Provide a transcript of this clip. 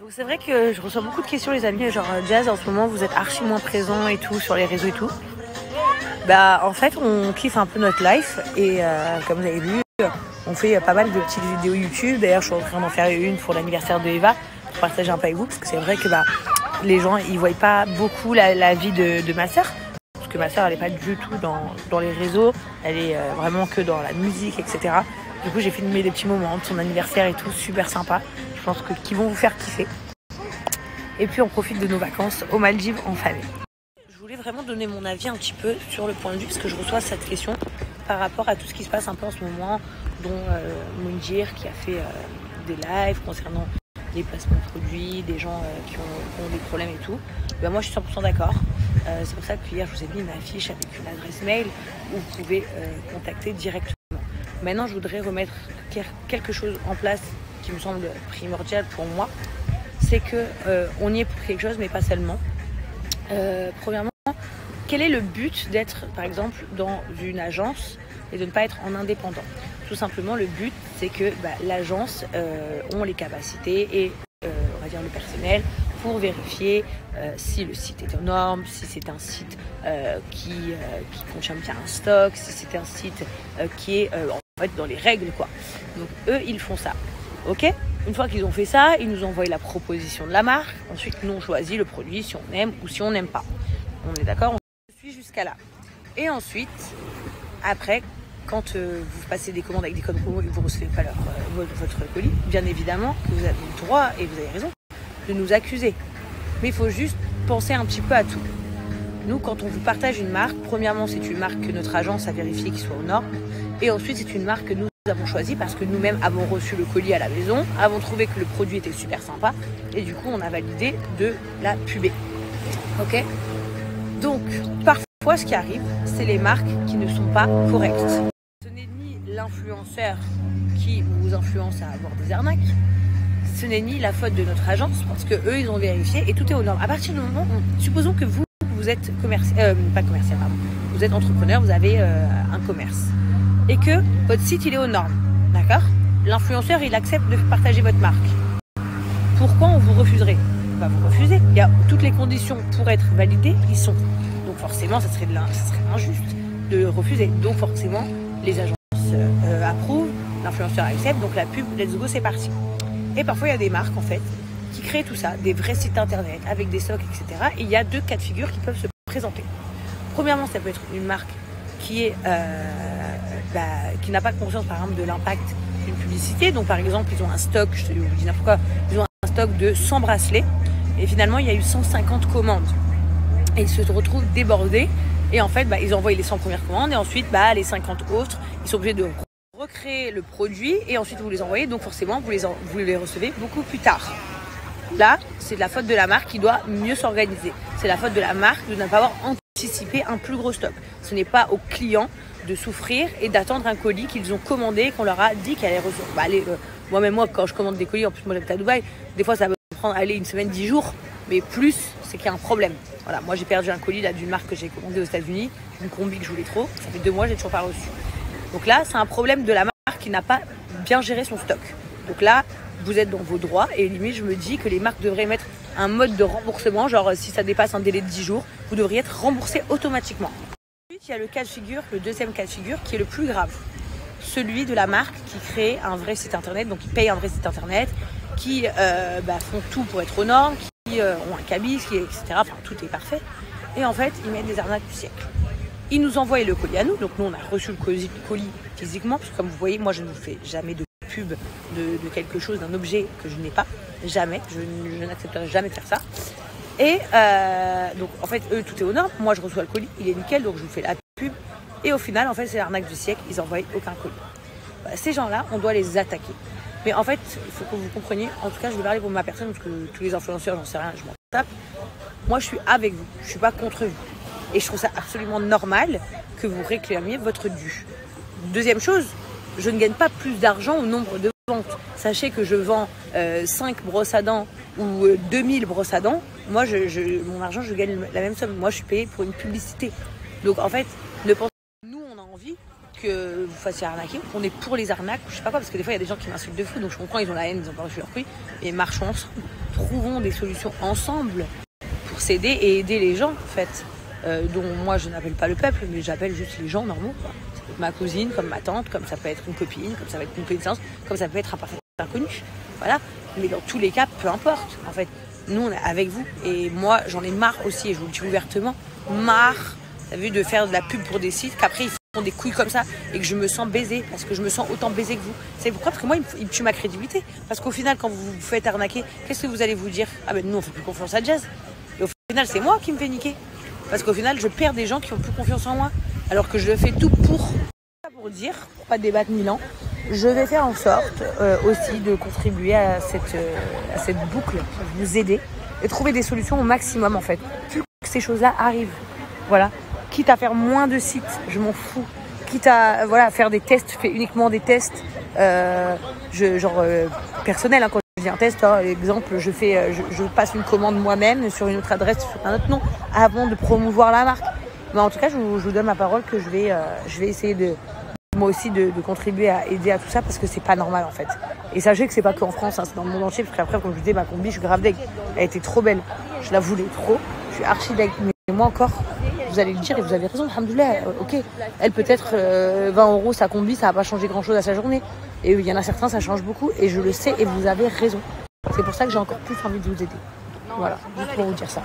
Donc c'est vrai que je reçois beaucoup de questions les amis, genre Jazz en ce moment vous êtes archi moins présent et tout sur les réseaux et tout. Bah en fait on kiffe un peu notre life et comme vous avez vu on fait pas mal de petites vidéos YouTube. D'ailleurs je suis en train d'en faire une pour l'anniversaire de Eva pour partager un peu avec vous parce que c'est vrai que les gens ils voient pas beaucoup la vie de ma sœur. Parce que ma sœur elle est pas du tout dans les réseaux, elle est vraiment que dans la musique etc. Du coup j'ai filmé des petits moments de son anniversaire et tout, super sympa. Je pense qu'ils vont vous faire kiffer. Et puis on profite de nos vacances aux Maldives en famille. Je voulais vraiment donner mon avis un petit peu sur le point de vue parce que je reçois cette question par rapport à tout ce qui se passe un peu en ce moment, dont Moundir qui a fait des lives concernant les placements de produits, des gens qui ont des problèmes et tout. Ben moi je suis 100% d'accord. C'est pour ça que hier je vous ai mis une affiche avec une adresse mail où vous pouvez contacter directement. Maintenant je voudrais remettre quelque chose en place qui me semble primordial pour moi. C'est qu'on y est pour quelque chose mais pas seulement. Premièrement, quel est le but d'être par exemple dans une agence et de ne pas être en indépendant? Tout simplement le but c'est que l'agence ont les capacités et on va dire le personnel pour vérifier si le site est aux normes, si c'est un site qui contient bien un stock, si c'est un site qui est en fait dans les règles quoi. Donc eux ils font ça, ok? Une fois qu'ils ont fait ça, ils nous envoient la proposition de la marque. Ensuite, nous, on choisit le produit si on aime ou si on n'aime pas. On est d'accord? On suit jusqu'à là. Et ensuite, après, quand vous passez des commandes avec des codes promo et que vous ne recevez pas votre colis, bien évidemment que vous avez le droit, et vous avez raison, de nous accuser. Mais il faut juste penser un petit peu à tout. Nous, quand on vous partage une marque, premièrement, c'est une marque que notre agence a vérifié qu'il soit aux normes. Et ensuite, c'est une marque que nous avons choisi parce que nous-mêmes avons reçu le colis à la maison, avons trouvé que le produit était super sympa et du coup on a validé de la puber. Ok? Donc parfois ce qui arrive, c'est les marques qui ne sont pas correctes. Ce n'est ni l'influenceur qui vous influence à avoir des arnaques, ce n'est ni la faute de notre agence parce que eux ils ont vérifié et tout est aux normes. À partir du moment où, supposons que vous êtes vous êtes entrepreneur, vous avez un commerce. Et que votre site il est aux normes, d'accord? L'influenceur il accepte de partager votre marque. Pourquoi on vous refuserait? Vous refusez. Il y a toutes les conditions pour être validées, ils sont. Donc forcément, ça serait injuste de refuser. Donc forcément, les agences approuvent, l'influenceur accepte, donc la pub, let's go, c'est parti. Et parfois il y a des marques en fait qui créent tout ça, des vrais sites internet avec des stocks, etc. Et il y a deux cas de figure qui peuvent se présenter. Premièrement, ça peut être une marque qui est qui n'a pas conscience par exemple de l'impact d'une publicité. Donc par exemple ils ont un stock, je te dis n'importe quoi, ils ont un stock de 100 bracelets et finalement il y a eu 150 commandes et ils se retrouvent débordés et en fait ils envoient les 100 premières commandes et ensuite les 50 autres ils sont obligés de recréer le produit et ensuite vous les envoyez, donc forcément vous les recevez beaucoup plus tard. Là c'est de la faute de la marque qui doit mieux s'organiser, c'est la faute de la marque de ne pas avoir anticipé un plus gros stock. Ce n'est pas aux clients de souffrir et d'attendre un colis qu'ils ont commandé, qu'on leur a dit qu'elle allait recevoir. Moi, quand je commande des colis, en plus moi j'habite à Dubaï, des fois ça peut prendre une semaine, 10 jours, mais plus, c'est qu'il y a un problème. Voilà, moi j'ai perdu un colis d'une marque que j'ai commandée aux États-Unis, une combi que je voulais trop, ça fait 2 mois, j'ai toujours pas reçu. Donc là, c'est un problème de la marque qui n'a pas bien géré son stock. Donc là, vous êtes dans vos droits et limite, je me dis que les marques devraient mettre un mode de remboursement, genre si ça dépasse un délai de 10 jours, vous devriez être remboursé automatiquement. Ensuite, il y a le cas de figure, le deuxième cas de figure qui est le plus grave. Celui de la marque qui crée un vrai site internet, donc qui paye un vrai site internet, qui font tout pour être aux normes, qui ont un cabis, etc. Enfin, tout est parfait. Et en fait, ils mettent des arnaques du siècle. Ils nous envoient le colis à nous, donc nous on a reçu le colis physiquement, parce que comme vous voyez, moi je ne fais jamais de pub de quelque chose, d'un objet que je n'ai pas, jamais, je n'accepterai jamais de faire ça. Et donc en fait eux tout est aux normes, moi je reçois le colis, il est nickel, donc je vous fais la pub et au final en fait c'est l'arnaque du siècle, ils n'envoient aucun colis. Ces gens-là on doit les attaquer. Mais en fait il faut que vous compreniez, en tout cas je vais parler pour ma personne parce que tous les influenceurs j'en sais rien, je m'en tape. Moi je suis avec vous, je suis pas contre vous. Et je trouve ça absolument normal que vous réclamiez votre dû. Deuxième chose, je ne gagne pas plus d'argent au nombre de ventes. Sachez que je vends 5 brosses à dents ou 2000 brosses à dents. Moi, mon argent, je gagne la même somme. Moi, je suis payée pour une publicité. Donc, en fait, ne pensez pas. Nous, on a envie que vous fassiez arnaquer, on est pour les arnaques, je sais pas quoi, parce que des fois il y a des gens qui m'insultent de fou, donc je comprends, ils ont la haine, ils ont pas reçu leur prix, et marchons ensemble, trouvons des solutions ensemble pour s'aider et aider les gens en fait, dont moi je n'appelle pas le peuple, mais j'appelle juste les gens normaux, quoi. Ça peut être ma cousine, comme ma tante, comme ça peut être une copine, comme ça peut être une connaissance, comme ça peut être un parfait inconnu, voilà, mais dans tous les cas, peu importe, en fait, nous on est avec vous, et moi j'en ai marre aussi, et je vous le dis ouvertement, marre, t'as vu, de faire de la pub pour des sites, qu'après ils font des couilles comme ça et que je me sens baisée parce que je me sens autant baisée que vous. C'est pourquoi? Parce que moi, il me tue ma crédibilité. Parce qu'au final, quand vous vous faites arnaquer, qu'est-ce que vous allez vous dire? Ah ben nous, on fait plus confiance à Jazz. Et au final, c'est moi qui me fais niquer. Parce qu'au final, je perds des gens qui ont plus confiance en moi. Alors que je le fais tout pour dire, pour pas débattre 1000 ans, je vais faire en sorte aussi de contribuer à cette boucle, vous aider et trouver des solutions au maximum en fait. Plus que ces choses-là arrivent. Voilà. Quitte à faire moins de sites, je m'en fous. Quitte à faire des tests, je fais uniquement des tests personnels. Hein, quand je dis un test, hein, exemple, je passe une commande moi-même sur une autre adresse, sur un autre nom, avant de promouvoir la marque. Mais en tout cas, je vous donne ma parole que je vais essayer moi aussi de contribuer à aider à tout ça parce que c'est pas normal en fait. Et sachez que c'est pas qu'en France, hein, c'est dans le monde entier, parce qu'après, comme je vous disais, ma combi, je suis grave deg. Elle était trop belle. Je la voulais trop. Je suis archi deg. Mais moi encore, vous allez le dire et vous avez raison, alhamdoulilah, ok. Elle peut-être 20 € sa combi, ça va pas changer grand chose à sa journée. Et il y en a certains, ça change beaucoup et je le sais et vous avez raison. C'est pour ça que j'ai encore plus envie de vous aider. Voilà, juste pour vous dire ça.